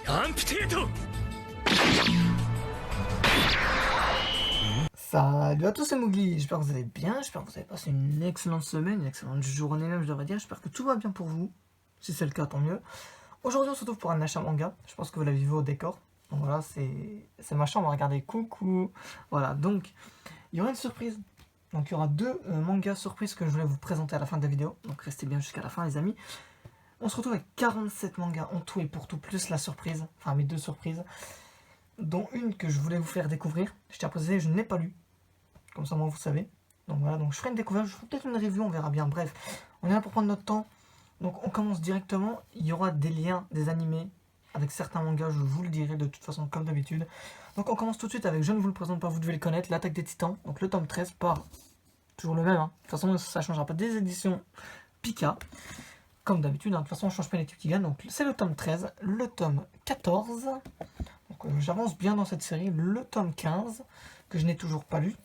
アンプテート。 Salut à tous, c'est Mowgli, j'espère que vous allez bien, j'espère que vous avez passé une excellente semaine, une excellente journée même je devrais dire, j'espère que tout va bien pour vous, si c'est le cas tant mieux. Aujourd'hui on se retrouve pour un achat manga, je pense que vous l'avez vu au décor, donc voilà c'est ma chambre, regardez, coucou, voilà donc il y aura une surprise, donc il y aura deux mangas surprises que je voulais vous présenter à la fin de la vidéo, donc restez bien jusqu'à la fin les amis. On se retrouve avec 47 mangas en tout et pour tout, plus la surprise, enfin mes deux surprises, dont une que je voulais vous faire découvrir, je tiens à préciser, je ne l'ai pas lu. Comme ça, moi, vous savez. Donc voilà, donc je ferai une découverte, je ferai peut-être une review, on verra bien. Bref, on est là pour prendre notre temps. Donc on commence directement. Il y aura des liens, des animés avec certains mangas, je vous le dirai de toute façon, comme d'habitude. Donc on commence tout de suite avec, je ne vous le présente pas, vous devez le connaître, l'Attaque des Titans. Donc le tome 13 par, toujours le même, hein. De toute façon, ça ne changera pas, des éditions Pika. Comme d'habitude, hein. De toute façon, on ne change pas l'équipe qui gagne. Donc c'est le tome 13, le tome 14. Donc j'avance bien dans cette série. Le tome 15, que je n'ai toujours pas lu.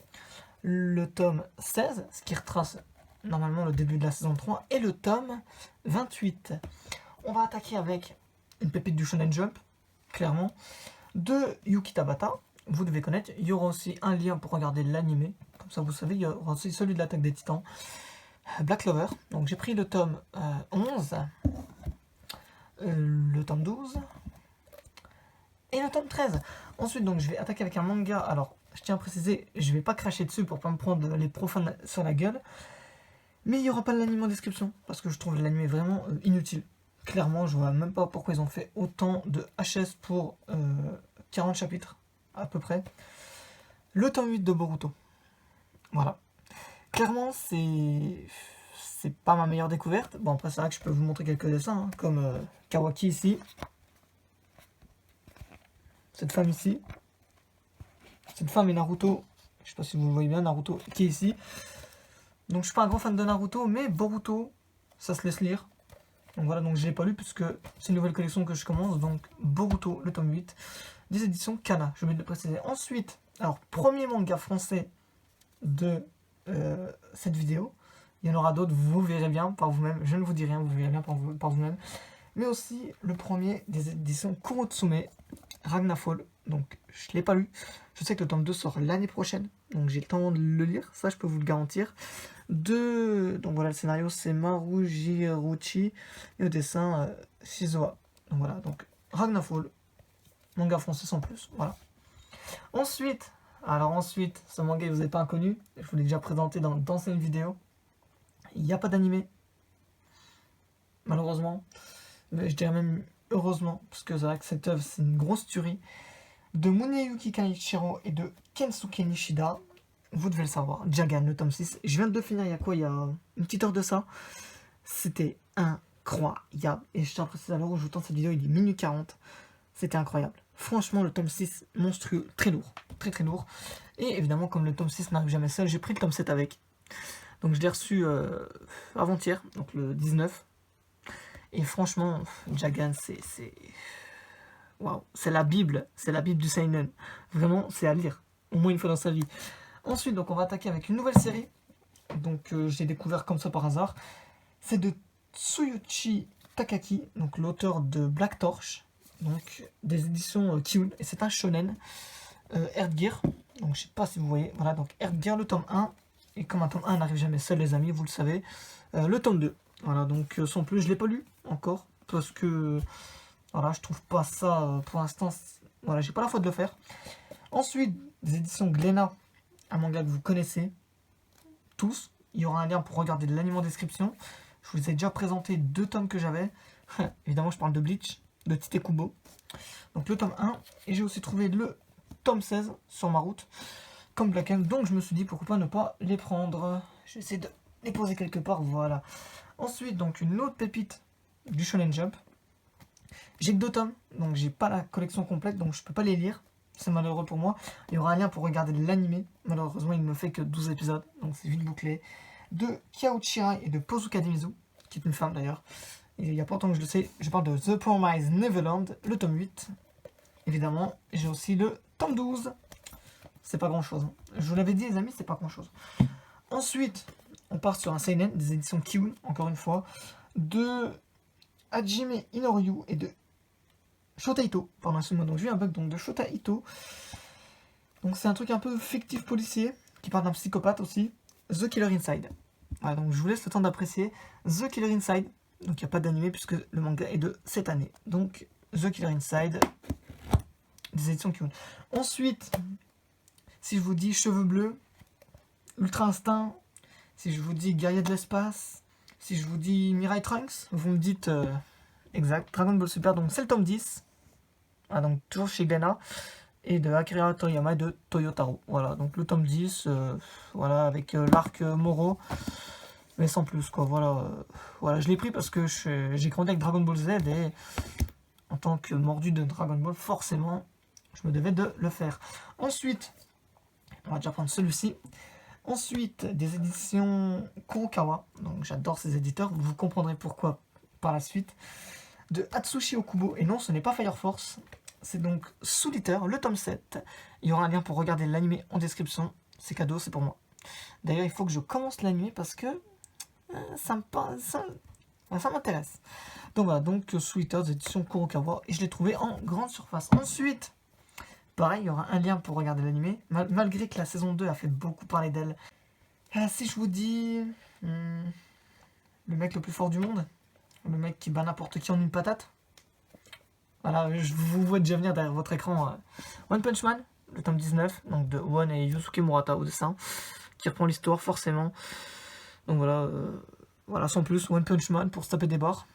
Le tome 16, ce qui retrace normalement le début de la saison 3, et le tome 28. On va attaquer avec une pépite du Shonen Jump, clairement, de Yuki Tabata, vous devez connaître. Il y aura aussi un lien pour regarder l'animé, comme ça vous savez, il y aura aussi celui de l'Attaque des Titans, Black Clover. Donc j'ai pris le tome 11, le tome 12, et le tome 13. Ensuite, donc, je vais attaquer avec un manga. Alors, je tiens à préciser, je vais pas cracher dessus pour pas me prendre les profanes sur la gueule. Mais il n'y aura pas l'anime en description, parce que je trouve l'anime vraiment inutile. Clairement, je vois même pas pourquoi ils ont fait autant de HS pour 40 chapitres, à peu près. Le tome 8 de Boruto. Voilà. Clairement, c'est pas ma meilleure découverte. Bon, après, c'est vrai que je peux vous montrer quelques dessins, hein, comme Kawaki ici. Cette femme ici. Cette femme est Naruto. Je sais pas si vous le voyez bien, Naruto qui est ici. Donc je suis pas un grand fan de Naruto, mais Boruto, ça se laisse lire. Donc voilà, donc je l'ai pas lu puisque c'est une nouvelle collection que je commence. Donc Boruto, le tome 8, des éditions Kana, je vais le préciser. Ensuite, alors premier manga français de cette vidéo. Il y en aura d'autres, vous verrez bien par vous-même. Je ne vous dis rien, vous verrez bien par vous-même. Mais aussi le premier des éditions Kurotsume, Ragnarfall. Donc je ne l'ai pas lu. Je sais que le tome 2 sort l'année prochaine. Donc j'ai le temps de le lire, ça je peux vous le garantir. Donc voilà, le scénario c'est Maru Jiruchi et au dessin Shizuha. Donc voilà, donc Ragnarfall, manga français sans plus. Voilà. Ensuite, ce manga il vous est pas inconnu. Je vous l'ai déjà présenté dans d'anciennes vidéos. Il n'y a pas d'animé. Malheureusement. Mais je dirais même heureusement, parce que c'est vrai que cette œuvre c'est une grosse tuerie. De Muneyuki Kanichiro et de Kensuke Nishida. Vous devez le savoir. Jagan, le tome 6. Je viens de le finir il y a quoi? Il y a une petite heure de ça. C'était incroyable. Et je tiens à préciser à l'heure où je vous tente cette vidéo, il est minuit 40. C'était incroyable. Franchement, le tome 6, monstrueux, très lourd. Très très lourd. Et évidemment, comme le tome 6 n'arrive jamais seul, j'ai pris le tome 7 avec. Donc je l'ai reçu avant-hier, donc le 19. Et franchement, Jagan, c'est... Waouh, c'est la Bible du Seinen. Vraiment, c'est à lire, au moins une fois dans sa vie. Ensuite, donc on va attaquer avec une nouvelle série. Donc j'ai découvert comme ça par hasard. C'est de Tsuyuchi Takaki, donc l'auteur de Black Torch, donc des éditions Kiun. Et c'est un shonen, Earthgear. Donc je sais pas si vous voyez, voilà, donc Earthgear le tome 1. Et comme un tome 1 n'arrive jamais seul les amis, vous le savez, le tome 2. Voilà, donc sans plus, je l'ai pas lu encore, parce que... Voilà, je trouve pas ça pour l'instant. Voilà, j'ai pas la foi de le faire. Ensuite, des éditions Glénat, un manga que vous connaissez tous. Il y aura un lien pour regarder de l'anime en description. Je vous ai déjà présenté deux tomes que j'avais. Évidemment, je parle de Bleach, de Tite Kubo. Donc le tome 1. Et j'ai aussi trouvé le tome 16 sur ma route, comme Black M. Donc je me suis dit pourquoi pas ne pas les prendre. Je vais essayer de les poser quelque part. Voilà. Ensuite, donc une autre pépite du Shonen Jump. J'ai que 2 tomes, donc j'ai pas la collection complète, donc je peux pas les lire. C'est malheureux pour moi. Il y aura un lien pour regarder l'animé. Malheureusement, il ne fait que 12 épisodes, donc c'est vite bouclé. De Kyaochirai et de Pozuka Dimizu, qui est une femme d'ailleurs. Et il y a pas longtemps que je le sais, je parle de The Promised Neverland, le tome 8. Évidemment, j'ai aussi le tome 12. C'est pas grand chose. Je vous l'avais dit, les amis, c'est pas grand chose. Ensuite, on part sur un seinen des éditions Kiun, encore une fois, de Hajime Inoryu et de Shota Ito, pardon, excuse-moi, donc j'ai eu un bug donc, de Shota Ito. Donc c'est un truc un peu fictif policier, qui parle d'un psychopathe aussi. The Killer Inside. Voilà, donc je vous laisse le temps d'apprécier The Killer Inside. Donc il n'y a pas d'animé puisque le manga est de cette année. Donc The Killer Inside, des éditions Kiun. Ensuite, si je vous dis Cheveux Bleus, Ultra Instinct, si je vous dis Guerrier de l'espace, si je vous dis Mirai Trunks, vous me dites exact. Dragon Ball Super, donc c'est le tome 10. Ah, donc toujours chez Glénat. Et de Akira Toriyama et de Toyotaro. Voilà, donc le tome 10, voilà, avec l'arc Moro. Mais sans plus, quoi. Voilà, voilà, je l'ai pris parce que j'ai grandi avec Dragon Ball Z et en tant que mordu de Dragon Ball, forcément, je me devais de le faire. Ensuite, on va déjà prendre celui-ci. Ensuite, des éditions Kurokawa. Donc j'adore ces éditeurs, vous comprendrez pourquoi par la suite. De Atsushi Okubo, et non, ce n'est pas Fire Force. C'est donc Soul-Eater, le tome 7. Il y aura un lien pour regarder l'animé en description. C'est cadeau, c'est pour moi. D'ailleurs, il faut que je commence l'animé parce que ça m'intéresse. Donc voilà, donc Soul-Eater, des éditions Kurokawa. Et je l'ai trouvé en grande surface. Ensuite, pareil, il y aura un lien pour regarder l'animé. Malgré que la saison 2 a fait beaucoup parler d'elle. Si je vous dis... le mec le plus fort du monde. Le mec qui bat n'importe qui en une patate. Voilà, je vous vois déjà venir derrière votre écran. One Punch Man, le tome 19, donc de One et Yusuke Murata au dessin, qui reprend l'histoire forcément. Donc voilà, voilà, sans plus, One Punch Man pour se taper des barres.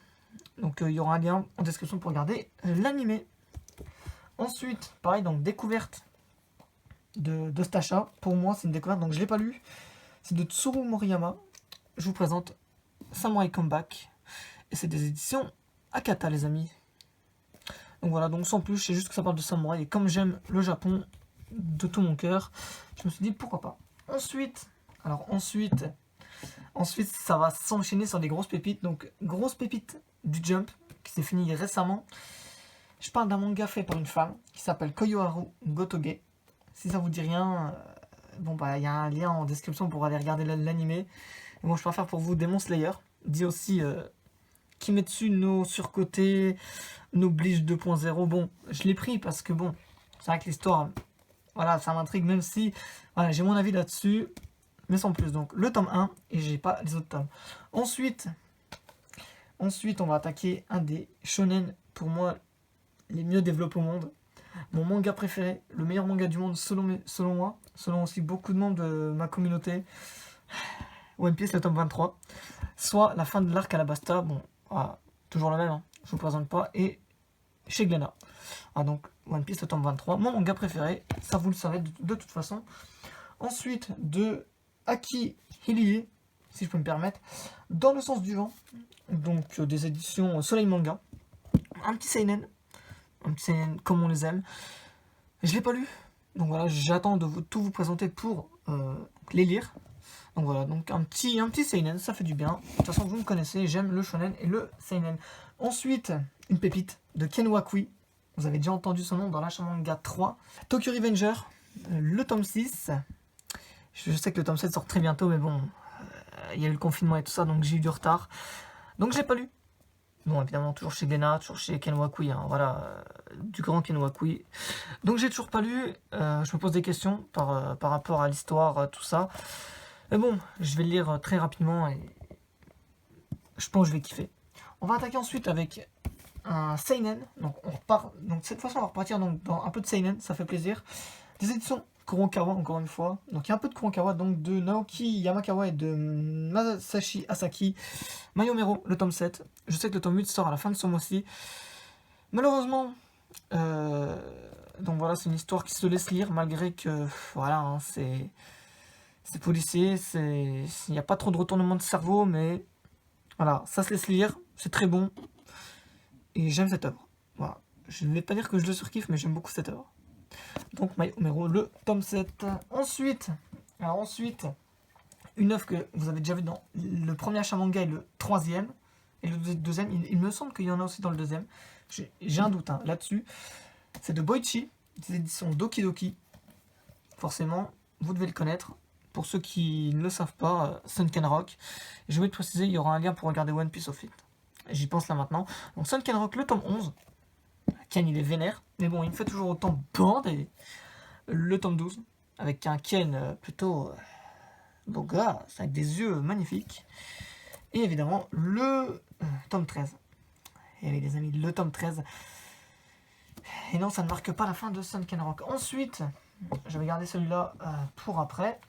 Donc il y aura un lien en description pour regarder l'animé. Ensuite, pareil, donc découverte de Stasha. Pour moi, c'est une découverte, donc je ne l'ai pas lu. C'est de Tsuru Moriyama. Je vous présente Samurai Comeback. Et c'est des éditions Akata, les amis. Donc voilà, donc sans plus, je sais juste que ça parle de samouraï. Et comme j'aime le Japon de tout mon cœur, je me suis dit pourquoi pas. Ensuite, ça va s'enchaîner sur des grosses pépites. Donc, grosse pépite du Jump qui s'est fini récemment. Je parle d'un manga fait par une femme qui s'appelle Koyoharu Gotoge. Si ça vous dit rien, bon bah il y a un lien en description pour aller regarder l'animé. Bon, je préfère pour vous Demon Slayer. Dit aussi Kimetsu no surcoté, no Bleach 2.0. Bon, je l'ai pris parce que bon, c'est vrai que l'histoire, voilà, ça m'intrigue même si, voilà, j'ai mon avis là-dessus, mais sans plus. Donc le tome 1 et j'ai pas les autres tomes. Ensuite, on va attaquer un des shonen pour moi les mieux développés au monde. Mon manga préféré, le meilleur manga du monde selon moi, selon aussi beaucoup de membres de ma communauté. One Piece, le tome 23. Soit la fin de l'arc Alabasta, bon, voilà, toujours le même, hein, je vous présente pas, et chez Glénat. Ah, donc One Piece, le tome 23, mon manga préféré, ça vous le savez de toute façon. Ensuite, de Aki Hilie, si je peux me permettre, Dans le sens du vent, donc des éditions Soleil Manga. Un petit seinen comme on les aime. Je l'ai pas lu, donc voilà, j'attends de tout vous présenter pour les lire. Donc voilà, donc un petit seinen, ça fait du bien. De toute façon, vous me connaissez, j'aime le shonen et le seinen. Ensuite, une pépite de Ken Wakui. Vous avez déjà entendu son nom dans l'Achat Manga 3. Tokyo Revenger, le tome 6. Je sais que le tome 7 sort très bientôt, mais bon, il y a eu le confinement et tout ça, donc j'ai eu du retard. Donc je l'ai pas lu. Bon, évidemment, toujours chez Glénat, toujours chez Ken Wakui, hein, voilà, du grand Ken Wakui. Donc j'ai toujours pas lu, je me pose des questions par rapport à l'histoire, tout ça. Mais bon, je vais le lire très rapidement et je pense que je vais kiffer. On va attaquer ensuite avec un seinen. Donc on repart. Donc cette fois-ci on va repartir donc dans un peu de seinen, ça fait plaisir. Des éditions Kurokawa encore une fois. Donc il y a un peu de Kurokawa, donc de Naoki Yamakawa et de Masashi Asaki. Mayomero, le tome 7. Je sais que le tome 8 sort à la fin de ce mois-ci. Malheureusement, donc voilà, c'est une histoire qui se laisse lire malgré que voilà, hein, c'est policier, il n'y a pas trop de retournement de cerveau, mais voilà, ça se laisse lire, c'est très bon, et j'aime cette œuvre. Voilà, je ne vais pas dire que je le surkiffe, mais j'aime beaucoup cette œuvre. Donc, Mayomero, le tome 7. Ensuite, une œuvre que vous avez déjà vue dans le premier achat manga et le troisième, et le deuxième, il me semble qu'il y en a aussi dans le deuxième, j'ai un doute hein, là-dessus. C'est de Boichi, des éditions Doki Doki. Forcément, vous devez le connaître. Pour ceux qui ne le savent pas, Sunken Rock. Je vais te préciser, il y aura un lien pour regarder One Piece au fait. J'y pense là maintenant. Donc Sunken Rock, le tome 11. Ken il est vénère, mais bon il me fait toujours autant bander. Le tome 12, avec un Ken plutôt beau gosse, avec des yeux magnifiques. Et évidemment le tome 13. Et oui les amis, le tome 13. Et non, ça ne marque pas la fin de Sunken Rock. Ensuite, je vais garder celui-là pour après.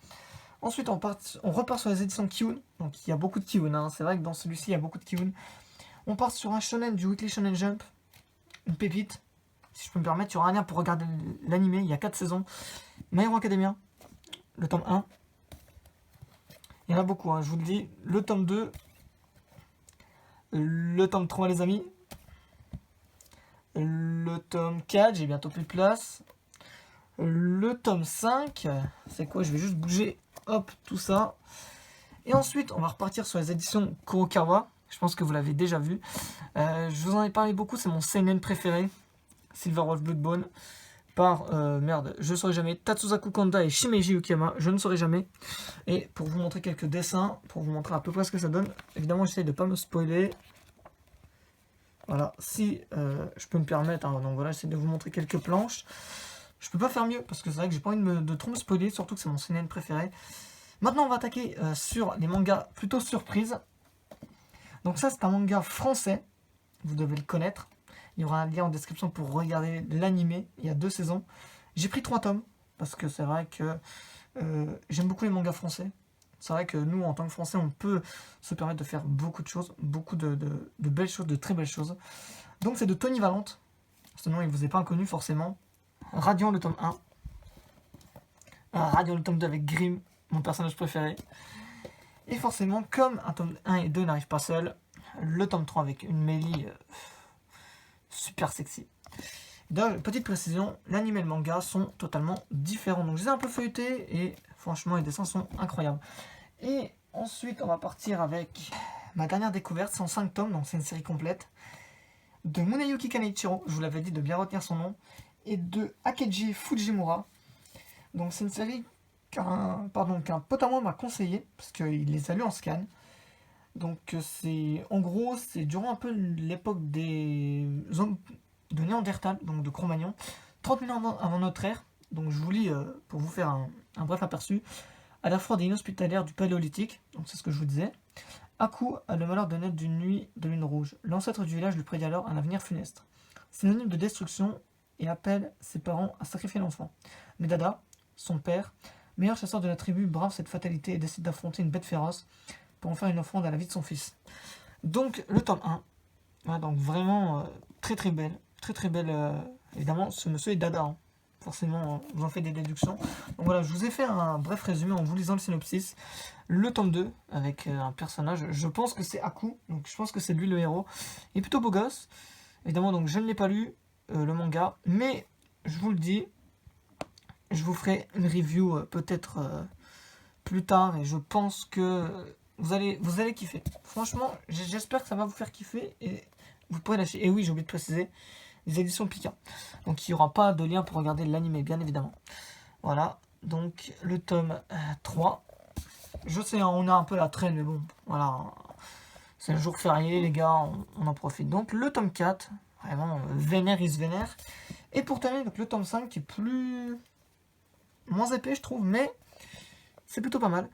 Ensuite, on repart sur les éditions Kiun. Donc il y a beaucoup de Kiun, hein. C'est vrai que dans celui-ci, il y a beaucoup de Kiun. On part sur un shonen du Weekly Shonen Jump. Une pépite. Si je peux me permettre, il y aura un lien pour regarder l'animé. Il y a 4 saisons. My Hero Academia. Le tome 1. Il y en a beaucoup, hein, je vous le dis. Le tome 2. Le tome 3, les amis. Le tome 4, j'ai bientôt plus de place. Le tome 5, c'est quoi? Je vais juste bouger, hop, tout ça. Et ensuite, on va repartir sur les éditions Kurokawa. Je pense que vous l'avez déjà vu. Je vous en ai parlé beaucoup, c'est mon seinen préféré. Silver Wolf Bloodbone. Par, je ne saurais jamais, Tatsuzaku Kanda et Shimeji Ukiyama, je ne saurais jamais. Et pour vous montrer quelques dessins, pour vous montrer à peu près ce que ça donne, évidemment j'essaie de ne pas me spoiler. Voilà, si je peux me permettre, hein, donc voilà, j'essaie de vous montrer quelques planches. Je peux pas faire mieux, parce que c'est vrai que j'ai pas envie de trop me spoiler, surtout que c'est mon seinen préféré. Maintenant on va attaquer sur les mangas plutôt surprises. Donc ça c'est un manga français, vous devez le connaître. Il y aura un lien en description pour regarder l'animé. Il y a 2 saisons. J'ai pris 3 tomes. Parce que c'est vrai que j'aime beaucoup les mangas français. C'est vrai que nous, en tant que Français, on peut se permettre de faire beaucoup de choses. Beaucoup de belles choses, de très belles choses. Donc c'est de Tony Valente. Ce nom, il ne vous est pas inconnu forcément. Radiant, le tome 1. Radiant, le tome 2 avec Grimm, mon personnage préféré. Et forcément, comme un tome 1 et 2 n'arrivent pas seuls, le tome 3 avec une Mélie... super sexy. Donc, petite précision, l'anime et le manga sont totalement différents. Donc je les ai un peu feuilletés et franchement les dessins sont incroyables. Et ensuite on va partir avec ma dernière découverte, c'est en 5 tomes, donc c'est une série complète. De Muneyuki Kaneichiro, je vous l'avais dit de bien retenir son nom, et de Akeji Fujimura. Donc c'est une série qu'un pote à moi m'a conseillé, parce qu'il les a lus en scan. Donc c'est en gros c'est durant un peu l'époque des hommes de Néandertal, donc de Cro-Magnon, 30 000 ans avant notre ère. Donc je vous lis pour vous faire un bref aperçu. À la fois des inhospitalières du Paléolithique, donc c'est ce que je vous disais. Aku a le malheur de naître d'une nuit de lune rouge. L'ancêtre du village lui prédit alors un avenir funeste. Synonyme de destruction et appelle ses parents à sacrifier l'enfant. Mais Dada, son père, meilleur chasseur de la tribu, brave cette fatalité et décide d'affronter une bête féroce pour en faire une offrande à la vie de son fils. Donc le tome 1, voilà, donc vraiment très très belle, évidemment ce monsieur est Dada, hein. Forcément vous en faites des déductions. Donc voilà, je vous ai fait un bref résumé en vous lisant le synopsis. Le tome 2 avec un personnage, je pense que c'est Aku, donc je pense que c'est lui le héros, il est plutôt beau gosse, évidemment donc je ne l'ai pas lu le manga, mais je vous le dis, je vous ferai une review peut-être plus tard et je pense que vous allez kiffer. Franchement, j'espère que ça va vous faire kiffer et vous pourrez lâcher. Et oui, j'ai oublié de préciser, les éditions Pika. Donc il n'y aura pas de lien pour regarder l'anime, bien évidemment. Voilà, donc le tome 3. Je sais, hein, on a un peu la traîne, mais bon, voilà. C'est le jour férié, les gars, on en profite. Donc le tome 4, vraiment, vénère is vénère. Et pour terminer, donc, le tome 5 qui est moins épais, je trouve, mais c'est plutôt pas mal.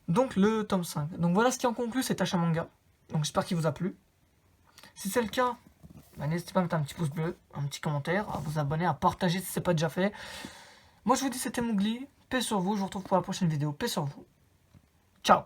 Donc le tome 5. Donc voilà ce qui en conclut cet achat manga. Donc j'espère qu'il vous a plu. Si c'est le cas, bah, n'hésitez pas à mettre un petit pouce bleu, un petit commentaire, à vous abonner, à partager si ce n'est pas déjà fait. Moi je vous dis c'était Mowgli, paix sur vous, je vous retrouve pour la prochaine vidéo, paix sur vous. Ciao.